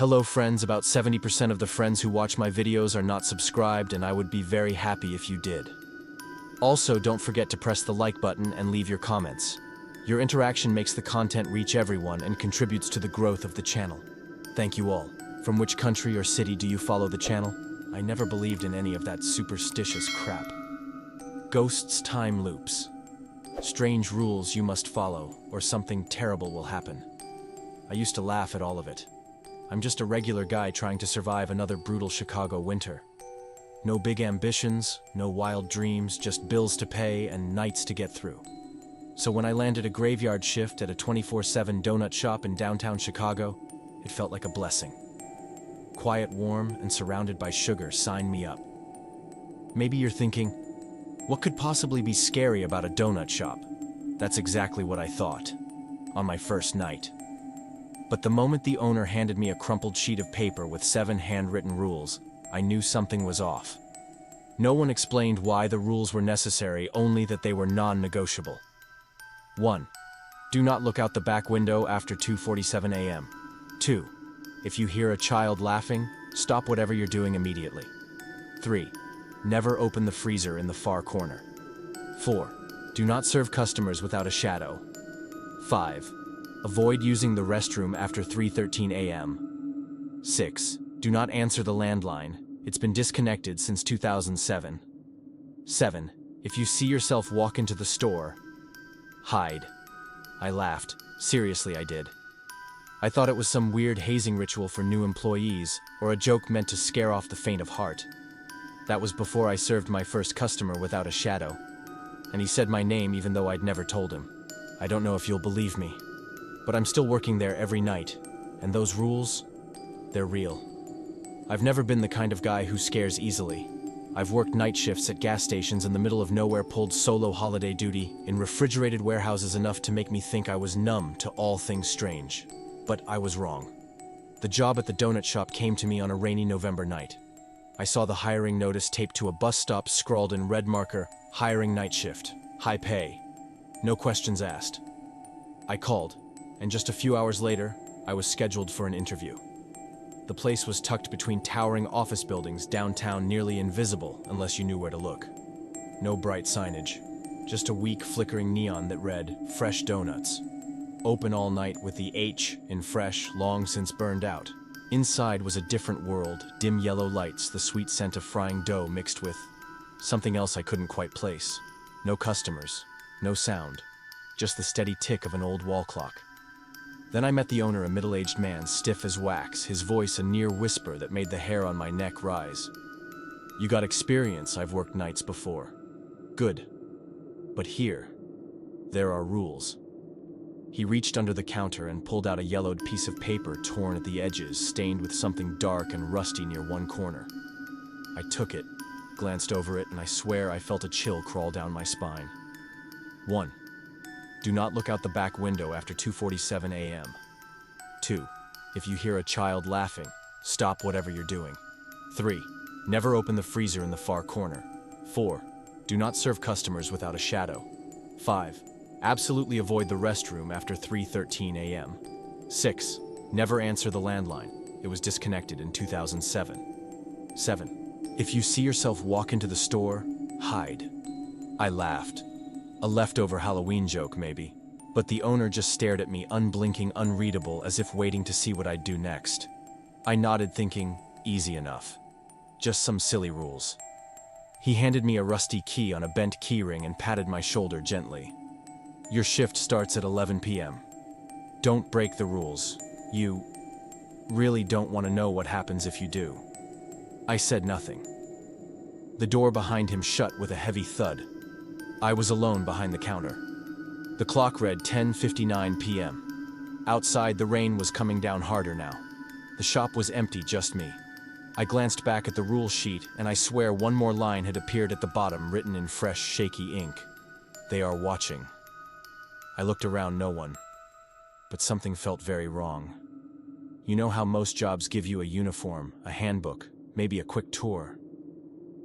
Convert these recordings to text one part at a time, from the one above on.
Hello friends, about 70% of the friends who watch my videos are not subscribed, and I would be very happy if you did. Also, don't forget to press the like button and leave your comments. Your interaction makes the content reach everyone and contributes to the growth of the channel. Thank you all. From which country or city do you follow the channel? I never believed in any of that superstitious crap. Ghosts, time loops. Strange rules you must follow, or something terrible will happen. I used to laugh at all of it. I'm just a regular guy trying to survive another brutal Chicago winter. No big ambitions, no wild dreams, just bills to pay and nights to get through. So when I landed a graveyard shift at a 24/7 donut shop in downtown Chicago, it felt like a blessing. Quiet, warm, and surrounded by sugar, sign me up. Maybe you're thinking, what could possibly be scary about a donut shop? That's exactly what I thought, on my first night. But the moment the owner handed me a crumpled sheet of paper with 7 handwritten rules, I knew something was off. No one explained why the rules were necessary, only that they were non-negotiable. 1. Do not look out the back window after 2:47 a.m. 2. If you hear a child laughing, stop whatever you're doing immediately. 3. Never open the freezer in the far corner. 4. Do not serve customers without a shadow. 5. Avoid using the restroom after 3:13 a.m. 6. Do not answer the landline. It's been disconnected since 2007. 7. If you see yourself walk into the store, hide. I laughed. Seriously, I did. I thought it was some weird hazing ritual for new employees, or a joke meant to scare off the faint of heart. That was before I served my first customer without a shadow. And he said my name even though I'd never told him. I don't know if you'll believe me, but I'm still working there every night, and those rules, they're real. I've never been the kind of guy who scares easily. I've worked night shifts at gas stations in the middle of nowhere, pulled solo holiday duty in refrigerated warehouses enough to make me think I was numb to all things strange. But I was wrong. The job at the donut shop came to me on a rainy November night. I saw the hiring notice taped to a bus stop, scrawled in red marker, hiring night shift, high pay. No questions asked. I called, and just a few hours later, I was scheduled for an interview. The place was tucked between towering office buildings downtown, nearly invisible unless you knew where to look. No bright signage, just a weak flickering neon that read, Fresh Donuts. Open all night, with the H in fresh long since burned out. Inside was a different world, dim yellow lights, the sweet scent of frying dough mixed with something else I couldn't quite place. No customers, no sound, just the steady tick of an old wall clock. Then I met the owner, a middle-aged man, stiff as wax, his voice a near whisper that made the hair on my neck rise. You got experience, I've worked nights before. Good. But here, there are rules. He reached under the counter and pulled out a yellowed piece of paper torn at the edges, stained with something dark and rusty near one corner. I took it, glanced over it, and I swear I felt a chill crawl down my spine. 1. Do not look out the back window after 2:47 a.m. 2. If you hear a child laughing, stop whatever you're doing. 3. Never open the freezer in the far corner. 4. Do not serve customers without a shadow. 5. Absolutely avoid the restroom after 3:13 a.m. 6. Never answer the landline. It was disconnected in 2007. 7. If you see yourself walk into the store, hide. I laughed. A leftover Halloween joke, maybe. But the owner just stared at me, unblinking, unreadable, as if waiting to see what I'd do next. I nodded, thinking, easy enough. Just some silly rules. He handed me a rusty key on a bent keyring and patted my shoulder gently. Your shift starts at 11 p.m. Don't break the rules. You really don't want to know what happens if you do. I said nothing. The door behind him shut with a heavy thud. I was alone behind the counter. The clock read 10:59 p.m. Outside, the rain was coming down harder now. The shop was empty, just me. I glanced back at the rule sheet, and I swear one more line had appeared at the bottom, written in fresh, shaky ink. They are watching. I looked around, no one. But something felt very wrong. You know how most jobs give you a uniform, a handbook, maybe a quick tour?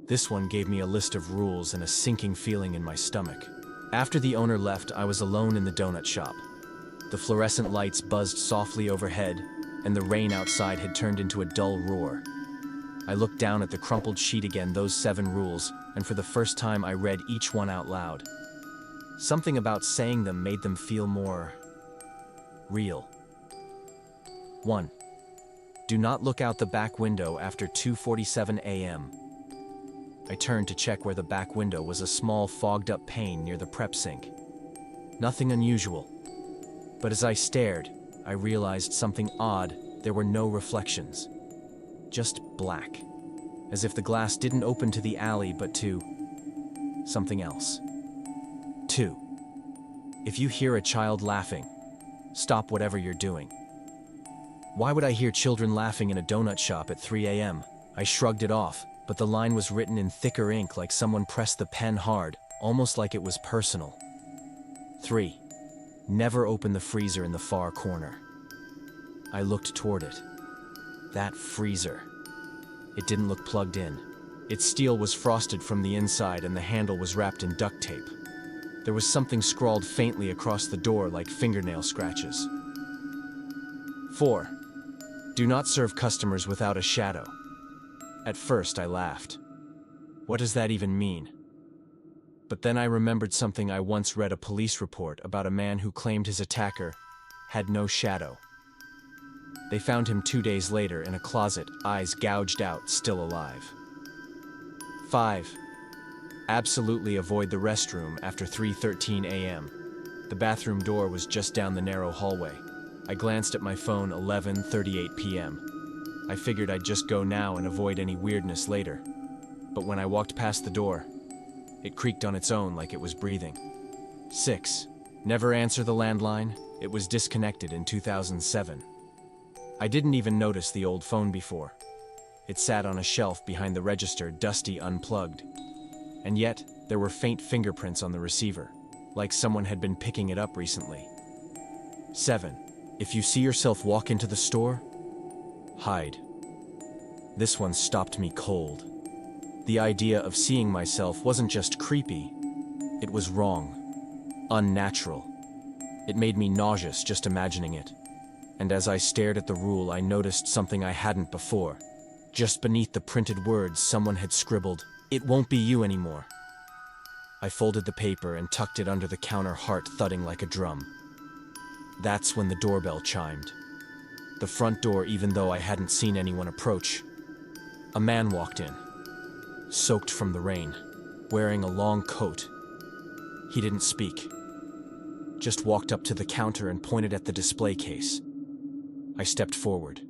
This one gave me a list of rules and a sinking feeling in my stomach. After the owner left, I was alone in the donut shop. The fluorescent lights buzzed softly overhead, and the rain outside had turned into a dull roar. I looked down at the crumpled sheet again, those 7 rules, and for the first time I read each one out loud. Something about saying them made them feel more real. 1. Do not look out the back window after 2:47 a.m. I turned to check where the back window was, a small fogged-up pane near the prep sink. Nothing unusual. But as I stared, I realized something odd. There were no reflections. Just black. As if the glass didn't open to the alley but to something else. 2. If you hear a child laughing, stop whatever you're doing. Why would I hear children laughing in a donut shop at 3 a.m.? I shrugged it off, but the line was written in thicker ink, like someone pressed the pen hard, almost like it was personal. 3. Never open the freezer in the far corner. I looked toward it. That freezer. It didn't look plugged in. Its steel was frosted from the inside and the handle was wrapped in duct tape. There was something scrawled faintly across the door like fingernail scratches. 4. Do not serve customers without a shadow. At first, I laughed. What does that even mean? But then I remembered something I once read, a police report about a man who claimed his attacker had no shadow. They found him 2 days later in a closet, eyes gouged out, still alive. 5. Absolutely avoid the restroom after 3:13 a.m. The bathroom door was just down the narrow hallway. I glanced at my phone, 11:38 p.m. I figured I'd just go now and avoid any weirdness later. But when I walked past the door, it creaked on its own like it was breathing. 6. Never answer the landline. It was disconnected in 2007. I didn't even notice the old phone before. It sat on a shelf behind the register, dusty, unplugged. And yet, there were faint fingerprints on the receiver, like someone had been picking it up recently. 7. If you see yourself walk into the store, hide. This one stopped me cold. The idea of seeing myself wasn't just creepy, it was wrong, unnatural. It made me nauseous just imagining it. And as I stared at the rule, I noticed something I hadn't before. Just beneath the printed words, someone had scribbled, "It won't be you anymore." I folded the paper and tucked it under the counter, heart thudding like a drum. That's when the doorbell chimed. The front door, even though I hadn't seen anyone approach. A man walked in, soaked from the rain, wearing a long coat. He didn't speak, just walked up to the counter and pointed at the display case. I stepped forward,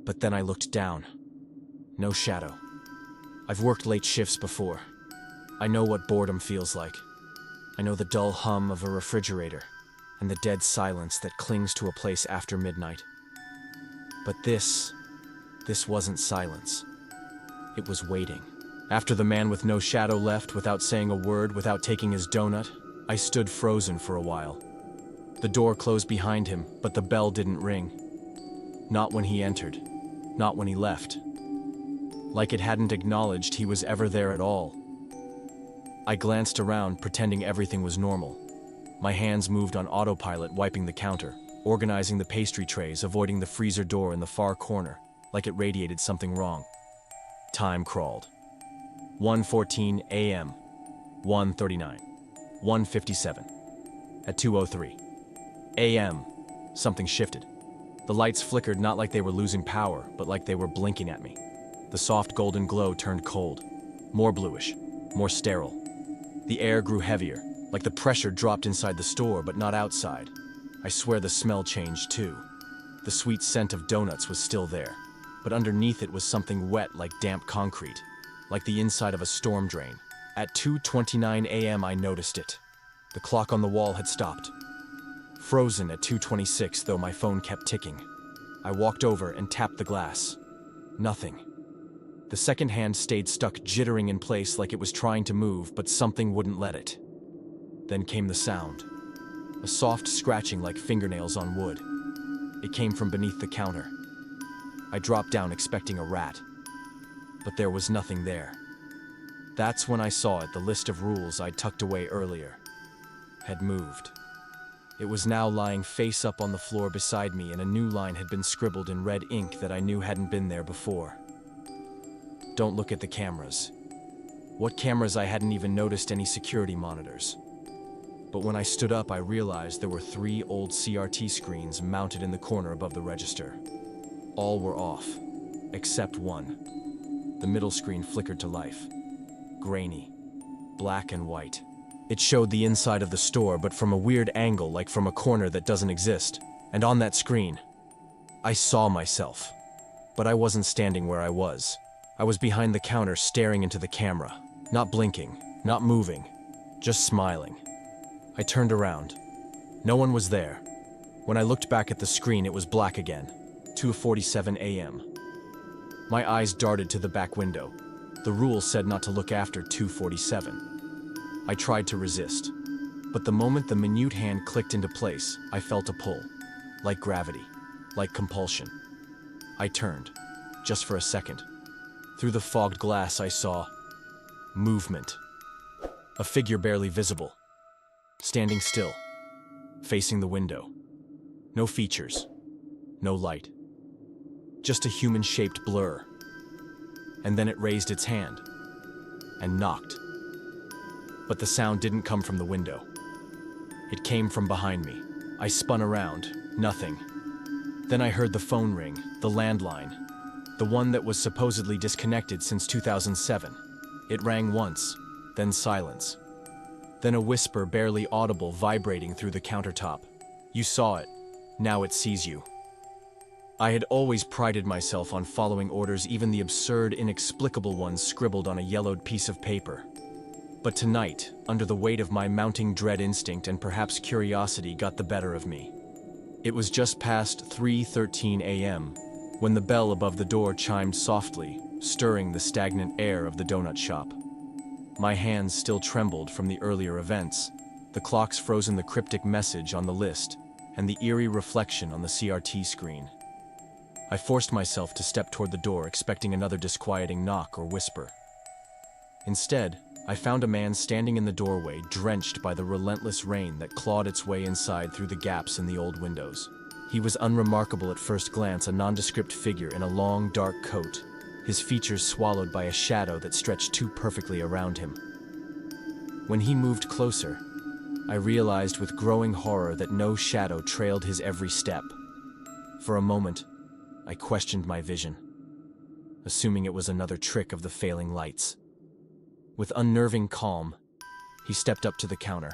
but then I looked down. No shadow. I've worked late shifts before. I know what boredom feels like. I know the dull hum of a refrigerator and the dead silence that clings to a place after midnight. But this wasn't silence. It was waiting. After the man with no shadow left, without saying a word, without taking his donut, I stood frozen for a while. The door closed behind him, but the bell didn't ring. Not when he entered. Not when he left. Like it hadn't acknowledged he was ever there at all. I glanced around, pretending everything was normal. My hands moved on autopilot, wiping the counter, organizing the pastry trays, avoiding the freezer door in the far corner, like it radiated something wrong. Time crawled. 1:14 a.m. 1:39. 1:57. At 2:03 a.m., something shifted. The lights flickered, not like they were losing power, but like they were blinking at me. The soft golden glow turned cold, more bluish, more sterile. The air grew heavier, like the pressure dropped inside the store, but not outside. I swear the smell changed too. The sweet scent of donuts was still there, but underneath it was something wet like damp concrete, like the inside of a storm drain. At 2:29 a.m. I noticed it. The clock on the wall had stopped. Frozen at 2:26, though my phone kept ticking. I walked over and tapped the glass. Nothing. The second hand stayed stuck, jittering in place like it was trying to move, but something wouldn't let it. Then came the sound. A soft scratching like fingernails on wood. It came from beneath the counter. I dropped down expecting a rat, but there was nothing there. That's when I saw it. The list of rules I'd tucked away earlier had moved. It was now lying face up on the floor beside me, and a new line had been scribbled in red ink that I knew hadn't been there before. Don't look at the cameras. What cameras? I hadn't even noticed any security monitors. But when I stood up, I realized there were 3 old CRT screens mounted in the corner above the register. All were off, except one. The middle screen flickered to life. Grainy, black and white. It showed the inside of the store, but from a weird angle, like from a corner that doesn't exist. And on that screen, I saw myself. But I wasn't standing where I was. I was behind the counter, staring into the camera. Not blinking, not moving, just smiling. I turned around. No one was there. When I looked back at the screen, it was black again. 2:47 a.m. My eyes darted to the back window. The rule said not to look after 2:47. I tried to resist, but the moment the minute hand clicked into place, I felt a pull, like gravity, like compulsion. I turned, just for a second. Through the fogged glass, I saw movement. A figure barely visible, standing still, facing the window. No features, no light, just a human-shaped blur. And then it raised its hand and knocked. But the sound didn't come from the window. It came from behind me. I spun around, nothing. Then I heard the phone ring, the landline, the one that was supposedly disconnected since 2007. It rang once, then silence. Then a whisper, barely audible, vibrating through the countertop. You saw it. Now it sees you. I had always prided myself on following orders, even the absurd, inexplicable ones scribbled on a yellowed piece of paper. But tonight, under the weight of my mounting dread, instinct and perhaps curiosity got the better of me. It was just past 3:13 a.m. when the bell above the door chimed softly, stirring the stagnant air of the donut shop. My hands still trembled from the earlier events, the clocks frozen, the cryptic message on the list, and the eerie reflection on the CRT screen. I forced myself to step toward the door, expecting another disquieting knock or whisper. Instead, I found a man standing in the doorway, drenched by the relentless rain that clawed its way inside through the gaps in the old windows. He was unremarkable at first glance, a nondescript figure in a long, dark coat, his features swallowed by a shadow that stretched too perfectly around him. When he moved closer, I realized with growing horror that no shadow trailed his every step. For a moment, I questioned my vision, assuming it was another trick of the failing lights. With unnerving calm, he stepped up to the counter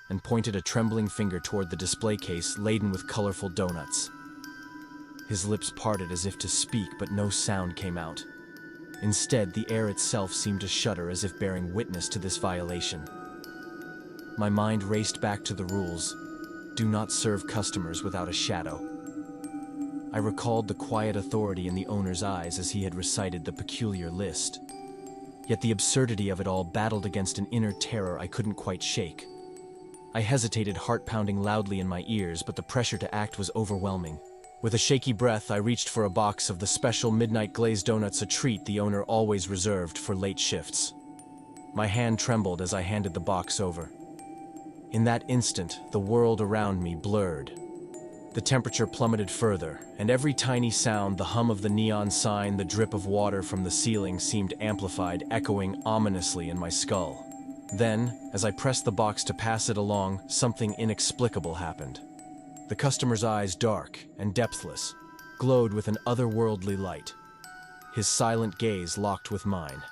and pointed a trembling finger toward the display case laden with colorful donuts. His lips parted as if to speak, but no sound came out. Instead, the air itself seemed to shudder as if bearing witness to this violation. My mind raced back to the rules. Do not serve customers without a shadow. I recalled the quiet authority in the owner's eyes as he had recited the peculiar list. Yet the absurdity of it all battled against an inner terror I couldn't quite shake. I hesitated, heart pounding loudly in my ears, but the pressure to act was overwhelming. With a shaky breath, I reached for a box of the special midnight glazed donuts, a treat the owner always reserved for late shifts. My hand trembled as I handed the box over. In that instant, the world around me blurred. The temperature plummeted further, and every tiny sound, the hum of the neon sign, the drip of water from the ceiling, seemed amplified, echoing ominously in my skull. Then, as I pressed the box to pass it along, something inexplicable happened. The customer's eyes, dark and depthless, glowed with an otherworldly light. His silent gaze locked with mine,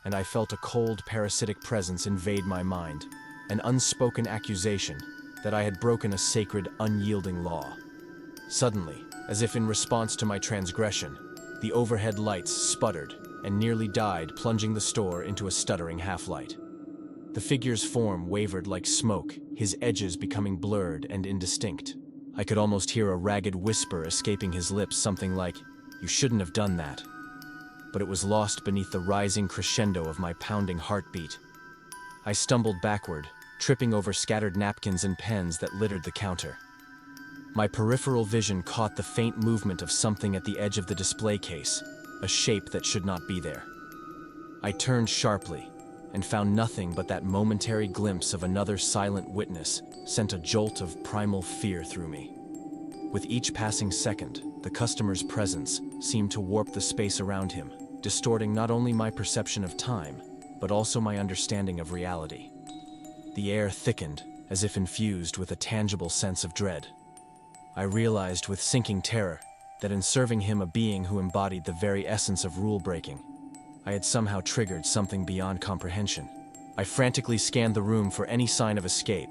and I felt a cold, parasitic presence invade my mind, an unspoken accusation that I had broken a sacred, unyielding law. Suddenly, as if in response to my transgression, the overhead lights sputtered and nearly died, plunging the store into a stuttering half-light. The figure's form wavered like smoke, his edges becoming blurred and indistinct. I could almost hear a ragged whisper escaping his lips, something like, "You shouldn't have done that." But it was lost beneath the rising crescendo of my pounding heartbeat. I stumbled backward, tripping over scattered napkins and pens that littered the counter. My peripheral vision caught the faint movement of something at the edge of the display case, a shape that should not be there. I turned sharply, and found nothing but that momentary glimpse of another silent witness sent a jolt of primal fear through me. With each passing second, the customer's presence seemed to warp the space around him, distorting not only my perception of time, but also my understanding of reality. The air thickened, as if infused with a tangible sense of dread. I realized with sinking terror that in serving him a being who embodied the very essence of rule-breaking, I had somehow triggered something beyond comprehension. I frantically scanned the room for any sign of escape,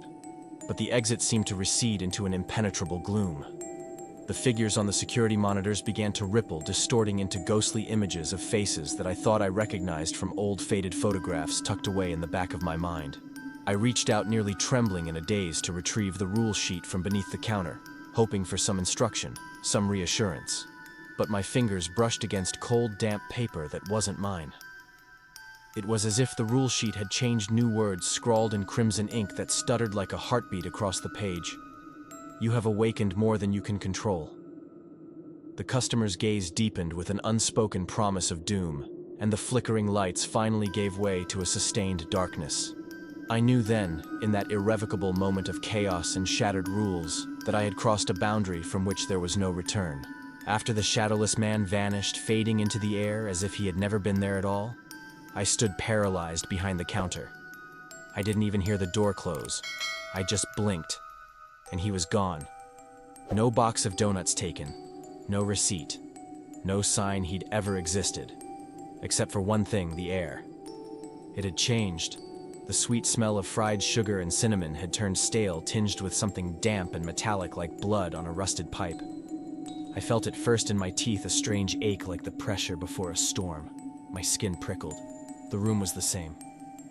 but the exit seemed to recede into an impenetrable gloom. The figures on the security monitors began to ripple, distorting into ghostly images of faces that I thought I recognized from old faded photographs tucked away in the back of my mind. I reached out, nearly trembling in a daze, to retrieve the rule sheet from beneath the counter, hoping for some instruction, some reassurance. But my fingers brushed against cold, damp paper that wasn't mine. It was as if the rule sheet had changed new words scrawled in crimson ink that stuttered like a heartbeat across the page. You have awakened more than you can control. The customer's gaze deepened with an unspoken promise of doom, and the flickering lights finally gave way to a sustained darkness. I knew then, in that irrevocable moment of chaos and shattered rules, that I had crossed a boundary from which there was no return. After the shadowless man vanished, fading into the air as if he had never been there at all, I stood paralyzed behind the counter. I didn't even hear the door close. I just blinked, and he was gone. No box of donuts taken, no receipt, no sign he'd ever existed, except for one thing: the air. It had changed. The sweet smell of fried sugar and cinnamon had turned stale, tinged with something damp and metallic like blood on a rusted pipe. I felt it first in my teeth, a strange ache like the pressure before a storm. My skin prickled. The room was the same,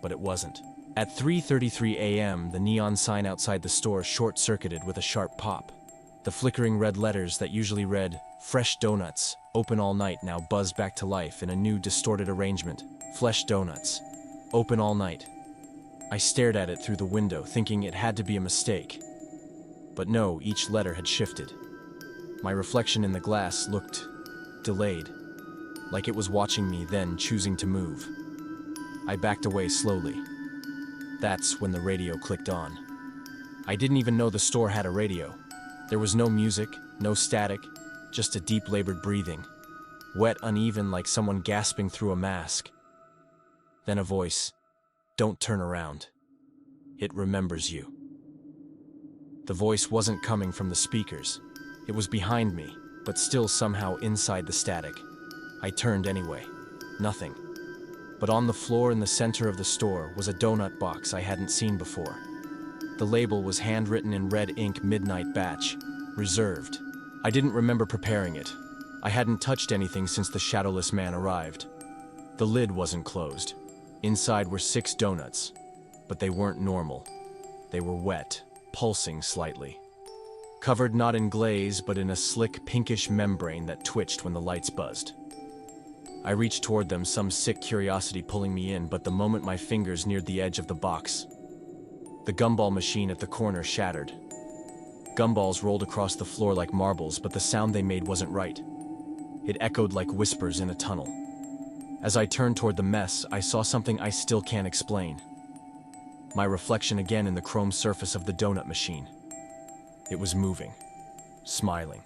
but it wasn't. At 3:33 a.m., the neon sign outside the store short-circuited with a sharp pop. The flickering red letters that usually read, "Fresh Donuts, open all night," now buzzed back to life in a new, distorted arrangement. Fresh Donuts, open all night. I stared at it through the window, thinking it had to be a mistake. But no, each letter had shifted. My reflection in the glass looked delayed, like it was watching me, then choosing to move. I backed away slowly. That's when the radio clicked on. I didn't even know the store had a radio. There was no music, no static, just a deep labored breathing, wet, uneven, like someone gasping through a mask. Then a voice: "Don't turn around. It remembers you." The voice wasn't coming from the speakers. It was behind me, but still somehow inside the static. I turned anyway. Nothing. But on the floor in the center of the store was a donut box I hadn't seen before. The label was handwritten in red ink: "Midnight Batch, Reserved." I didn't remember preparing it. I hadn't touched anything since the shadowless man arrived. The lid wasn't closed. Inside were 6 donuts, but they weren't normal. They were wet, pulsing slightly. Covered not in glaze, but in a slick pinkish membrane that twitched when the lights buzzed. I reached toward them, some sick curiosity pulling me in, but the moment my fingers neared the edge of the box, the gumball machine at the corner shattered. Gumballs rolled across the floor like marbles, but the sound they made wasn't right. It echoed like whispers in a tunnel. As I turned toward the mess, I saw something I still can't explain. My reflection again in the chrome surface of the donut machine. It was moving, smiling,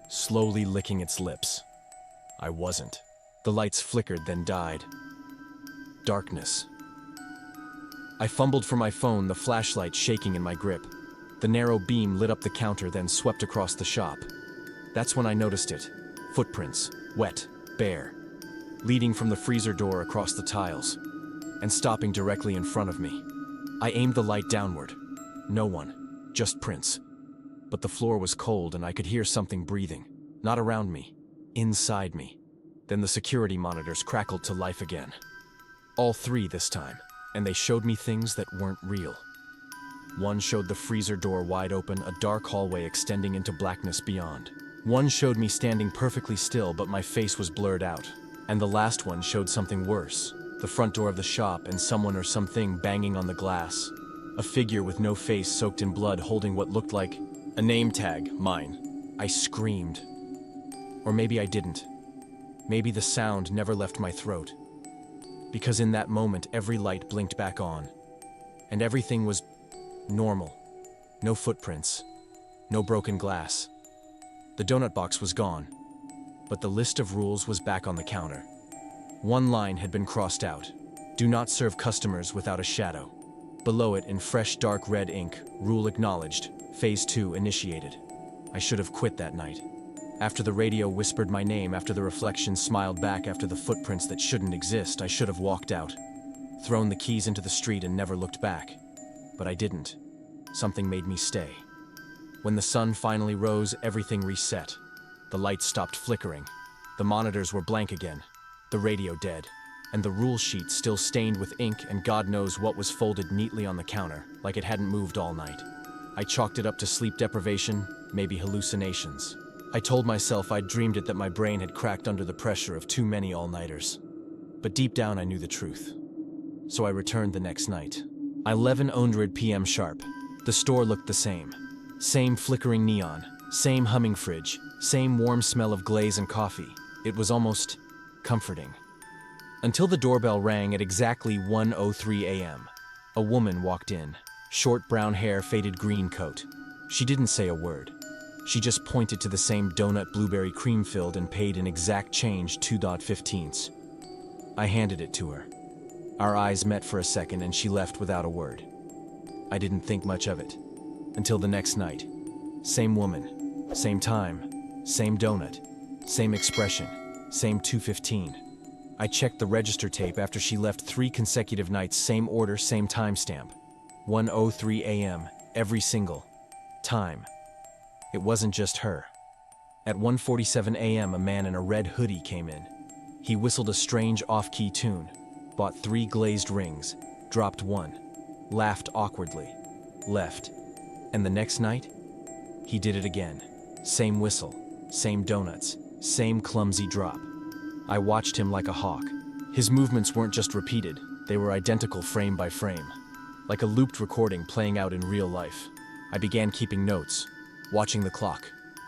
slowly licking its lips. I wasn't. The lights flickered, then died. Darkness. I fumbled for my phone, the flashlight shaking in my grip. The narrow beam lit up the counter, then swept across the shop. That's when I noticed it. Footprints, wet, bare, leading from the freezer door across the tiles, and stopping directly in front of me. I aimed the light downward. No one, just prints. But the floor was cold and I could hear something breathing. Not around me, inside me. Then the security monitors crackled to life again. All 3 this time, and they showed me things that weren't real. One showed the freezer door wide open, a dark hallway extending into blackness beyond. One showed me standing perfectly still, but my face was blurred out. And the last one showed something worse. The front door of the shop and someone or something banging on the glass. A figure with no face, soaked in blood, holding what looked like a name tag, mine. I screamed. Or maybe I didn't. Maybe the sound never left my throat. Because in that moment, every light blinked back on, and everything was normal. No footprints, no broken glass. The donut box was gone, but the list of rules was back on the counter. One line had been crossed out. Do not serve customers without a shadow. Below it, in fresh dark red ink, rule acknowledged, phase 2 initiated. I should have quit that night. After the radio whispered my name, after the reflection smiled back, after the footprints that shouldn't exist, I should have walked out, thrown the keys into the street and never looked back. But I didn't. Something made me stay. When the sun finally rose, everything reset. The lights stopped flickering. The monitors were blank again. The radio dead. And the rule sheet still stained with ink, and God knows what was folded neatly on the counter, like it hadn't moved all night. I chalked it up to sleep deprivation, maybe hallucinations. I told myself I'd dreamed it, that my brain had cracked under the pressure of too many all-nighters. But deep down I knew the truth. So I returned the next night. 11:00 p.m. sharp. The store looked the same. Same flickering neon, same humming fridge, same warm smell of glaze and coffee. It was almost comforting. Until the doorbell rang at exactly 1:03 a.m. A woman walked in. Short brown hair, faded green coat. She didn't say a word. She just pointed to the same donut, blueberry cream filled, and paid in exact change, 2.15. I handed it to her. Our eyes met for a second and she left without a word. I didn't think much of it. Until the next night. Same woman, same time, same donut, same expression, same 2:15. I checked the register tape after she left 3 consecutive nights, same order, same timestamp. 1:03 a.m. every single time. It wasn't just her. At 1:47 a.m. a man in a red hoodie came in. He whistled a strange off-key tune, bought 3 glazed rings, dropped 1, laughed awkwardly, left. And the next night, he did it again. Same whistle, same donuts, same clumsy drop. I watched him like a hawk. His movements weren't just repeated, they were identical frame by frame. Like a looped recording playing out in real life. I began keeping notes, watching the clock,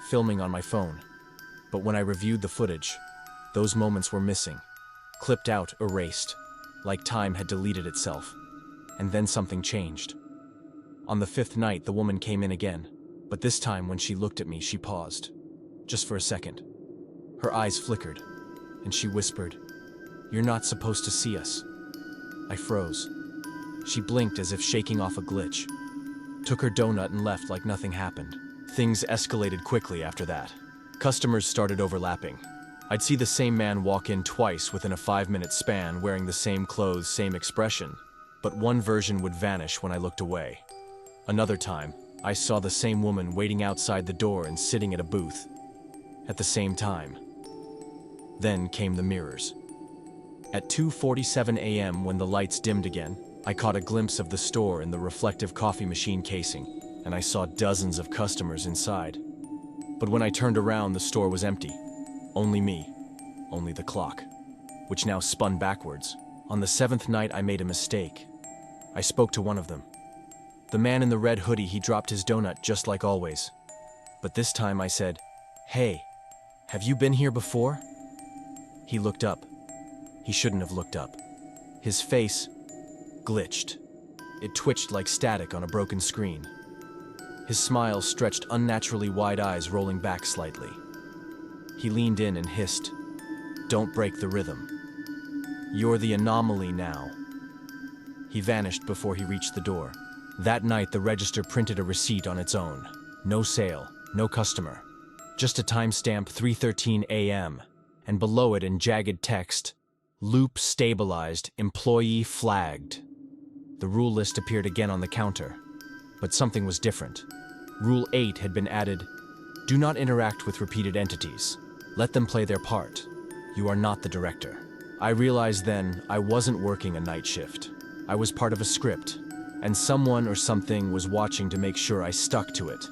filming on my phone. But when I reviewed the footage, those moments were missing. Clipped out, erased, like time had deleted itself. And then something changed. On the 5th night, the woman came in again, but this time when she looked at me, she paused. Just for a second. Her eyes flickered, and she whispered, "You're not supposed to see us." I froze. She blinked as if shaking off a glitch, took her donut and left like nothing happened. Things escalated quickly after that. Customers started overlapping. I'd see the same man walk in twice within a 5-minute span, wearing the same clothes, same expression, but one version would vanish when I looked away. Another time, I saw the same woman waiting outside the door and sitting at a booth at the same time. Then came the mirrors. At 2:47 a.m. when the lights dimmed again, I caught a glimpse of the store in the reflective coffee machine casing, and I saw dozens of customers inside. But when I turned around, the store was empty. Only me, only the clock, which now spun backwards. On the 7th night, I made a mistake. I spoke to one of them. The man in the red hoodie, he dropped his donut just like always. But this time I said, "Hey, have you been here before?" He looked up. He shouldn't have looked up. His face glitched. It twitched like static on a broken screen. His smile stretched unnaturally wide, eyes rolling back slightly. He leaned in and hissed, "Don't break the rhythm. You're the anomaly now." He vanished before he reached the door. That night, the register printed a receipt on its own. No sale, no customer. Just a timestamp, 3:13 a.m. And below it in jagged text, "Loop stabilized, employee flagged." The rule list appeared again on the counter, but something was different. Rule 8 had been added, "Do not interact with repeated entities. Let them play their part. You are not the director." I realized then I wasn't working a night shift. I was part of a script, and someone or something was watching to make sure I stuck to it.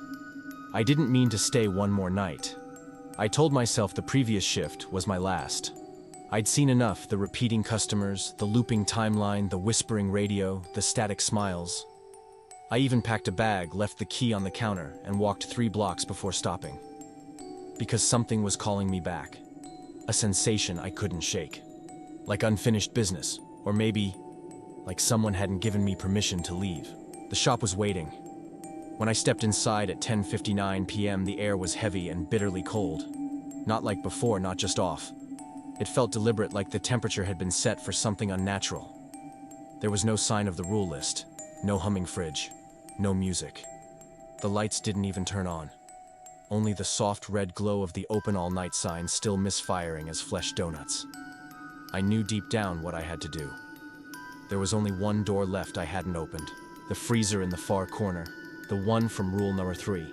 I didn't mean to stay one more night. I told myself the previous shift was my last. I'd seen enough, the repeating customers, the looping timeline, the whispering radio, the static smiles. I even packed a bag, left the key on the counter, and walked 3 blocks before stopping. Because something was calling me back. A sensation I couldn't shake. Like unfinished business. Or maybe, like someone hadn't given me permission to leave. The shop was waiting. When I stepped inside at 10:59 p.m., the air was heavy and bitterly cold. Not like before, not just off. It felt deliberate, like the temperature had been set for something unnatural. There was no sign of the rule list, no humming fridge, no music. The lights didn't even turn on. Only the soft red glow of the open all night sign still misfiring as flesh donuts. I knew deep down what I had to do. There was only one door left I hadn't opened. The freezer in the far corner, the one from rule number 3.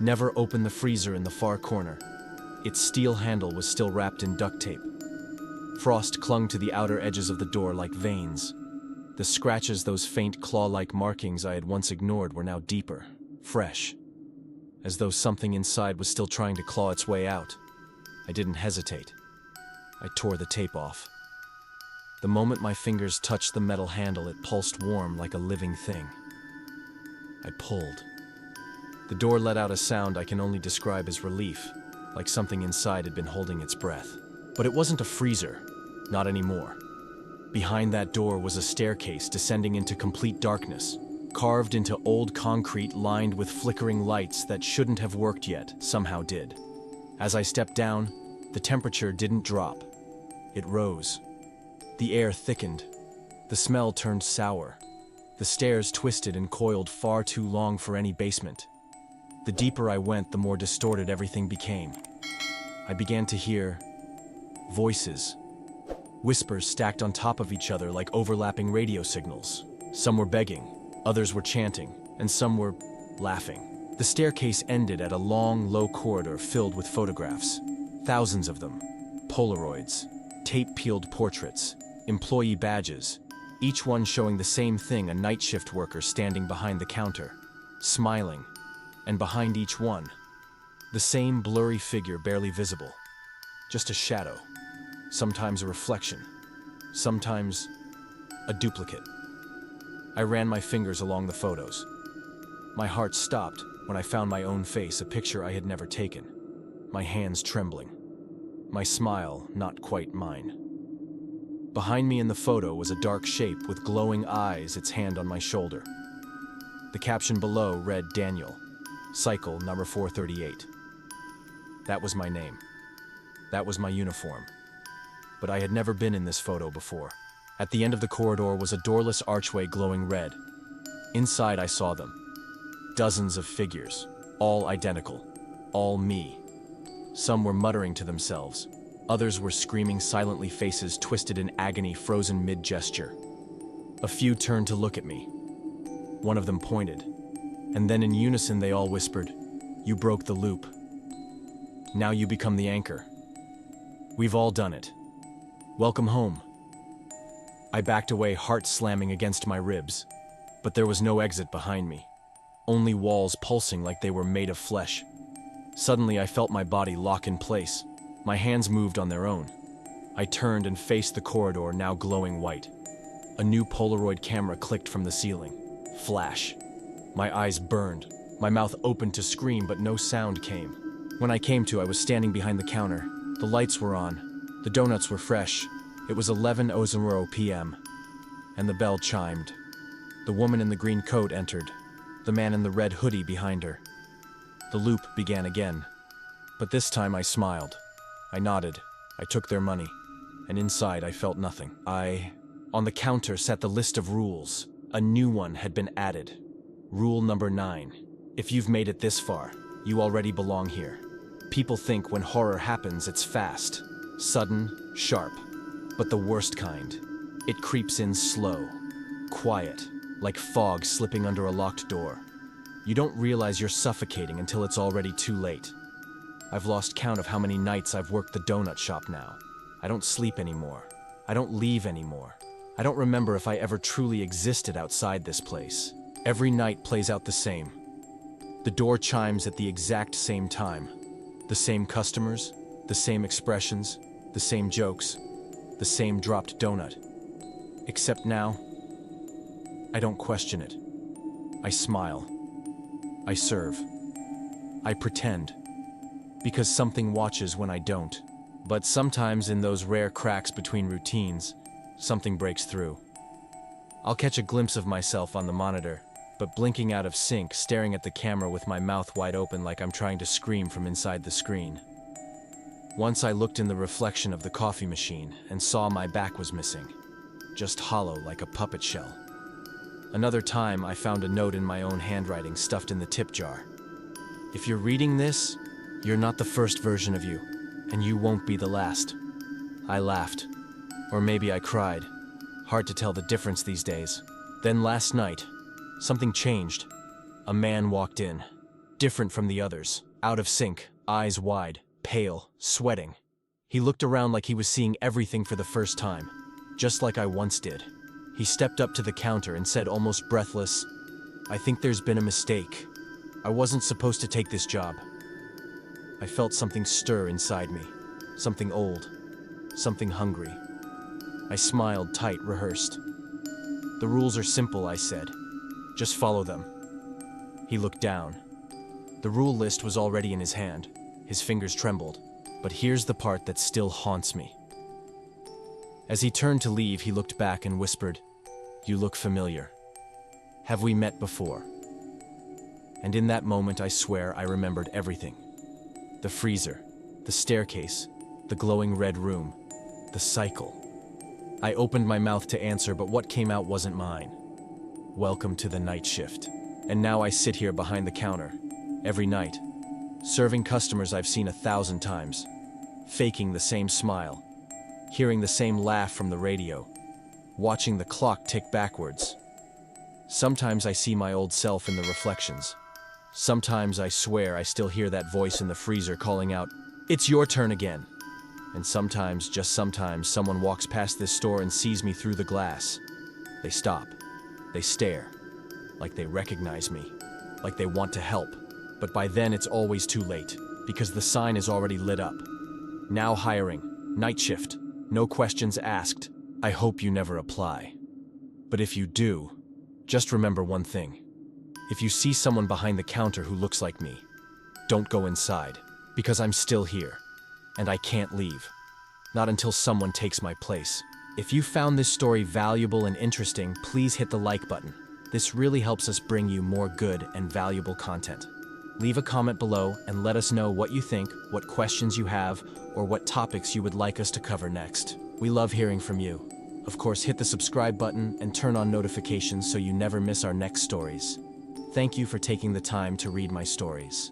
Never open the freezer in the far corner. Its steel handle was still wrapped in duct tape. Frost clung to the outer edges of the door like veins. The scratches, those faint claw-like markings I had once ignored, were now deeper, fresh, as though something inside was still trying to claw its way out. I didn't hesitate. I tore the tape off. The moment my fingers touched the metal handle, it pulsed warm like a living thing. I pulled. The door let out a sound I can only describe as relief, like something inside had been holding its breath. But it wasn't a freezer, not anymore. Behind that door was a staircase descending into complete darkness, carved into old concrete lined with flickering lights that shouldn't have worked yet, somehow did. As I stepped down, the temperature didn't drop. It rose. The air thickened. The smell turned sour. The stairs twisted and coiled far too long for any basement. The deeper I went, the more distorted everything became. I began to hear voices. Whispers stacked on top of each other like overlapping radio signals. Some were begging, others were chanting, and some were laughing. The staircase ended at a long, low corridor filled with photographs. Thousands of them. Polaroids, tape-peeled portraits, employee badges, each one showing the same thing: a night shift worker standing behind the counter, smiling, and behind each one, the same blurry figure barely visible. Just a shadow, sometimes a reflection, sometimes a duplicate. I ran my fingers along the photos. My heart stopped when I found my own face, a picture I had never taken. My hands trembling. My smile not quite mine. Behind me in the photo was a dark shape with glowing eyes, its hand on my shoulder. The caption below read Daniel, cycle number 438. That was my name. That was my uniform. But I had never been in this photo before. At the end of the corridor was a doorless archway glowing red. Inside I saw them. Dozens of figures, all identical, all me. Some were muttering to themselves. Others were screaming silently, faces twisted in agony, frozen mid-gesture. A few turned to look at me. One of them pointed, and then in unison they all whispered, "You broke the loop. Now you become the anchor. We've all done it. Welcome home." I backed away, heart slamming against my ribs, but there was no exit behind me. Only walls pulsing like they were made of flesh. Suddenly I felt my body lock in place. My hands moved on their own. I turned and faced the corridor, now glowing white. A new Polaroid camera clicked from the ceiling. Flash. My eyes burned. My mouth opened to scream, but no sound came. When I came to, I was standing behind the counter. The lights were on. The donuts were fresh. It was 11:00 p.m. and the bell chimed. The woman in the green coat entered. The man in the red hoodie behind her. The loop began again. But this time I smiled. I nodded. I took their money. And inside I felt nothing. On the counter sat the list of rules. A new one had been added. Rule number 9. If you've made it this far, you already belong here. People think when horror happens, it's fast, sudden, sharp. But the worst kind. It creeps in slow, quiet, like fog slipping under a locked door. You don't realize you're suffocating until it's already too late. I've lost count of how many nights I've worked the donut shop now. I don't sleep anymore. I don't leave anymore. I don't remember if I ever truly existed outside this place. Every night plays out the same. The door chimes at the exact same time. The same customers, the same expressions, the same jokes, the same dropped donut. Except now, I don't question it. I smile. I serve. I pretend. Because something watches when I don't. But sometimes in those rare cracks between routines, something breaks through. I'll catch a glimpse of myself on the monitor, but blinking out of sync, staring at the camera with my mouth wide open like I'm trying to scream from inside the screen. Once I looked in the reflection of the coffee machine and saw my back was missing, just hollow like a puppet shell. Another time, I found a note in my own handwriting stuffed in the tip jar. If you're reading this, you're not the first version of you, and you won't be the last. I laughed. Or maybe I cried. Hard to tell the difference these days. Then last night, something changed. A man walked in, different from the others, out of sync, eyes wide, pale, sweating. He looked around like he was seeing everything for the first time, just like I once did. He stepped up to the counter and said almost breathless, "I think there's been a mistake. I wasn't supposed to take this job." I felt something stir inside me, something old, something hungry. I smiled tight, rehearsed. "The rules are simple," I said. "Just follow them." He looked down. The rule list was already in his hand. His fingers trembled. But here's the part that still haunts me. As he turned to leave, he looked back and whispered, "You look familiar. Have we met before?" And in that moment, I swear I remembered everything. The freezer, the staircase, the glowing red room, the cycle. I opened my mouth to answer, but what came out wasn't mine. Welcome to the night shift. And now I sit here behind the counter, every night, serving customers I've seen 1,000 times, faking the same smile, hearing the same laugh from the radio, watching the clock tick backwards. Sometimes I see my old self in the reflections. Sometimes I swear I still hear that voice in the freezer calling out, "It's your turn again." And sometimes, just sometimes, someone walks past this store and sees me through the glass. They stop. They stare. Like they recognize me. Like they want to help. But by then it's always too late, because the sign is already lit up. Now hiring. Night shift. No questions asked. I hope you never apply. But if you do, just remember one thing. If you see someone behind the counter who looks like me, don't go inside, because I'm still here, and I can't leave. Not until someone takes my place. If you found this story valuable and interesting, please hit the like button. This really helps us bring you more good and valuable content. Leave a comment below and let us know what you think, what questions you have, or what topics you would like us to cover next. We love hearing from you. Of course, hit the subscribe button and turn on notifications so you never miss our next stories. Thank you for taking the time to read my stories.